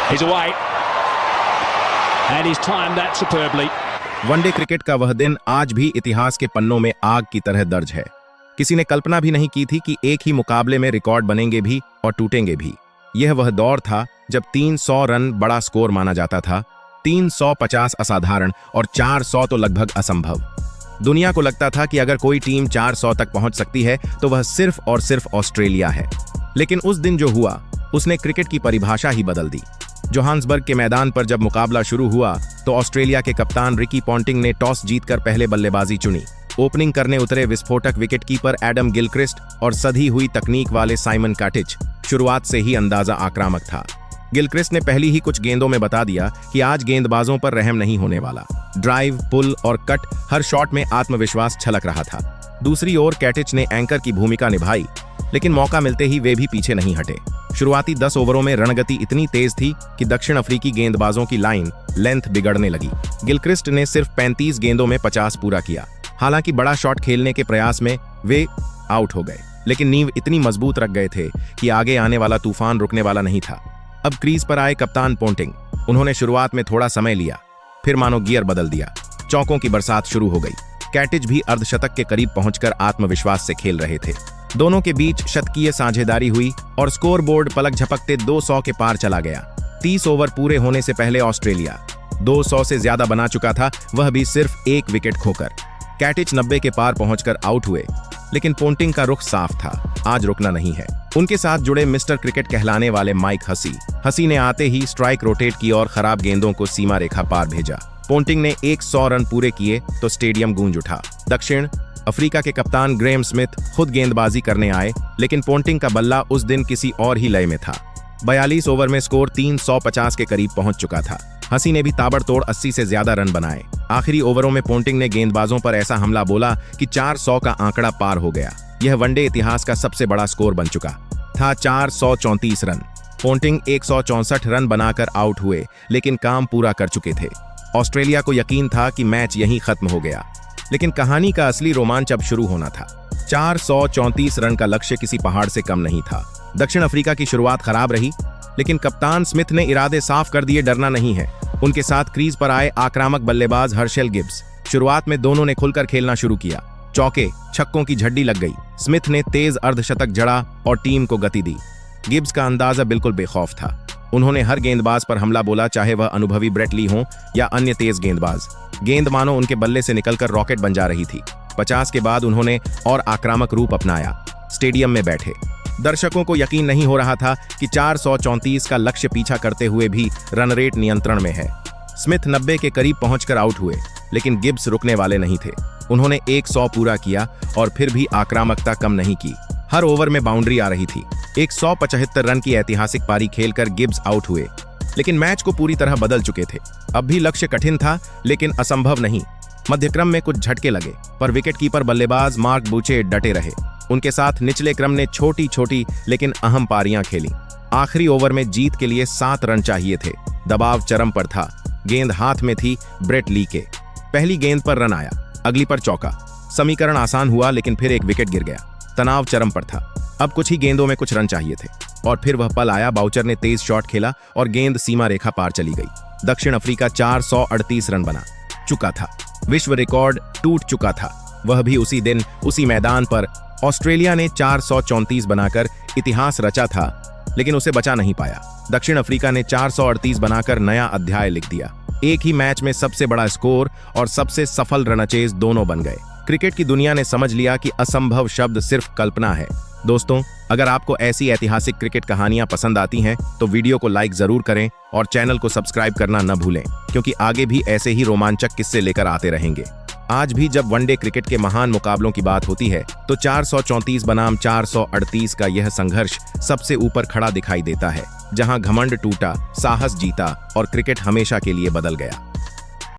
He's away. And he's timed that superbly. One day cricket का वह दिन आज भी इतिहास के पन्नों में आग की तरह दर्ज है। किसी ने कल्पना भी नहीं की थी कि एक ही मुकाबले में रिकॉर्ड बनेंगे भी और टूटेंगे भी। यह वह दौर था जब 300 रन बड़ा स्कोर माना जाता था, 350 असाधारण और 400 तो लगभग असंभव। दुनिया को लगता था कि अगर कोई टीम 400 तक पहुंच सकती है तो वह सिर्फ और सिर्फ ऑस्ट्रेलिया है। लेकिन उस दिन जो हुआ उसने क्रिकेट की परिभाषा ही बदल दी। जोहान्सबर्ग के मैदान पर जब मुकाबला शुरू हुआ तो ऑस्ट्रेलिया के कप्तान रिकी पॉन्टिंग ने टॉस जीतकर पहले बल्लेबाजी चुनी। ओपनिंग करने उतरे विस्फोटक विकेटकीपर एडम गिलक्रिस्ट और सधी हुई तकनीक वाले साइमन काटिच। शुरुआत से ही अंदाजा आक्रामक था। गिलक्रिस्ट ने पहली ही कुछ गेंदों में बता दिया कि आज गेंदबाजों पर रहम नहीं होने वाला। ड्राइव, पुल और कट, हर शॉट में आत्मविश्वास छलक रहा था। दूसरी ओर कैटिच ने एंकर की भूमिका निभाई, लेकिन मौका मिलते ही वे भी पीछे नहीं हटे। शुरुआती 10 ओवरों में रणगति इतनी तेज थी कि दक्षिण अफ्रीकी गेंदबाजों की लाइन लेंथ बिगड़ने लगी। गिलक्रिस्ट ने सिर्फ 35 गेंदों में 50 पूरा किया। हालांकि बड़ा शॉट खेलने के प्रयास में वे आउट हो गए, लेकिन नींव इतनी मजबूत रख गए थे कि आगे आने वाला तूफान रुकने वाला नहीं था। अब क्रीज पर आए कप्तान पोंटिंग। उन्होंने शुरुआत में थोड़ा समय लिया, फिर मानो गियर बदल दिया। चौकों की बरसात शुरू हो गई। कैटिच भी अर्धशतक के करीब पहुंचकर आत्मविश्वास से खेल रहे थे। दोनों के बीच शतकीय साझेदारी हुई और स्कोरबोर्ड पलक झपकते 200 के पार चला गया। 30 ओवर पूरे होने से पहले ऑस्ट्रेलिया 200 से ज्यादा बना चुका था, वह भी सिर्फ एक विकेट खोकर। कैटिच 90 के पार पहुंचकर आउट हुए, लेकिन पोंटिंग का रुख साफ था, आज रुकना नहीं है। उनके साथ जुड़े मिस्टर क्रिकेट कहलाने वाले माइक हसी ने आते ही स्ट्राइक रोटेट की और खराब गेंदों को सीमा रेखा पार भेजा। पोंटिंग ने 100 रन पूरे किए तो स्टेडियम गूंज उठा। दक्षिण अफ्रीका के कप्तान ग्रेम स्मिथ खुद गेंदबाजी करने आए, लेकिन पोंटिंग का बल्ला उस दिन किसी और ही लय में था। 42 ओवर में स्कोर 350 के करीब पहुंच चुका था। हसी ने भी ताबड़तोड़ 80 से ज्यादा रन बनाए। आखिरी ओवरों में पोंटिंग ने गेंदबाजों पर ऐसा हमला बोला कि 400 का आंकड़ा पार हो गया। यह वनडे इतिहास का सबसे बड़ा स्कोर बन चुका था, 434 रन। पोंटिंग 164 रन बनाकर आउट हुए, लेकिन काम पूरा कर चुके थे। ऑस्ट्रेलिया को यकीन था कि मैच यहीं खत्म हो गया, लेकिन कहानी का असली रोमांच अब शुरू होना था। 434 रन का लक्ष्य किसी पहाड़ से कम नहीं था। दक्षिण अफ्रीका की शुरुआत खराब रही, लेकिन कप्तान स्मिथ ने इरादे साफ कर दिए, डरना नहीं है। उनके साथ क्रीज पर आए आक्रामक बल्लेबाज हर्शेल गिब्स। शुरुआत में दोनों ने खुलकर खेलना शुरू किया। चौके छक्कों की झड्डी लग गई। स्मिथ ने तेज अर्धशतक जड़ा और टीम को गति दी। गिब्स का अंदाजा बिल्कुल बेखौफ था। उन्होंने हर गेंदबाज पर हमला बोला, चाहे वह अनुभवी ब्रेट ली हो या अन्य तेज गेंदबाज। गेंद मानो उनके बल्ले से निकलकर रॉकेट बन जा रही थी। 50 के बाद उन्होंने और आक्रामक रूप अपनाया। स्टेडियम में बैठे दर्शकों को यकीन नहीं हो रहा था कि 434 का लक्ष्य पीछा करते हुए भी रन रेट नियंत्रण में है। स्मिथ 90 के करीब पहुंचकर आउट हुए, लेकिन गिब्स रुकने वाले नहीं थे। उन्होंने 100 पूरा किया और फिर भी आक्रामकता कम नहीं की। हर ओवर में बाउंड्री आ रही थी। 175 रन की ऐतिहासिक पारी खेलकर गिब्स आउट हुए, लेकिन मैच को पूरी तरह बदल चुके थे। अब भी लक्ष्य कठिन था, लेकिन असंभव नहीं। मध्यक्रम में कुछ झटके लगे, पर विकेटकीपर बल्लेबाज मार्क बूचे डटे रहे। उनके साथ निचले क्रम ने छोटी छोटी लेकिन अहम पारियां खेली। आखिरी ओवर में जीत के लिए 7 रन चाहिए थे। दबाव चरम पर था। गेंद हाथ में थी ब्रेट ली के। पहली गेंद पर रन आया, अगली पर चौका। समीकरण आसान हुआ, लेकिन फिर एक विकेट गिर गया। तनाव चरम पर था। अब कुछ ही गेंदों में कुछ रन चाहिए थे, और फिर वह पल आया। बाउचर ने तेज शॉट खेला और गेंद सीमा रेखा पार चली गई। दक्षिण अफ्रीका 438 रन बना चुका था। विश्व रिकॉर्ड टूट चुका था, वह भी उसी दिन उसी मैदान पर। ऑस्ट्रेलिया ने 434 बनाकर इतिहास रचा था, लेकिन उसे बचा नहीं पाया। दक्षिण अफ्रीका ने 438 बनाकर नया अध्याय लिख दिया। एक ही मैच में सबसे बड़ा स्कोर और सबसे सफल रनचेज दोनों बन गए। क्रिकेट की दुनिया ने समझ लिया कि असंभव शब्द सिर्फ कल्पना है। दोस्तों, अगर आपको ऐसी ऐतिहासिक क्रिकेट कहानियां पसंद आती हैं तो वीडियो को लाइक जरूर करें और चैनल को सब्सक्राइब करना न भूलें, क्योंकि आगे भी ऐसे ही रोमांचक किस्से लेकर आते रहेंगे। आज भी जब वनडे क्रिकेट के महान मुकाबलों की बात होती है तो 434 बनाम 438 का यह संघर्ष सबसे ऊपर खड़ा दिखाई देता है, जहां घमंड टूटा, साहस जीता और क्रिकेट हमेशा के लिए बदल गया।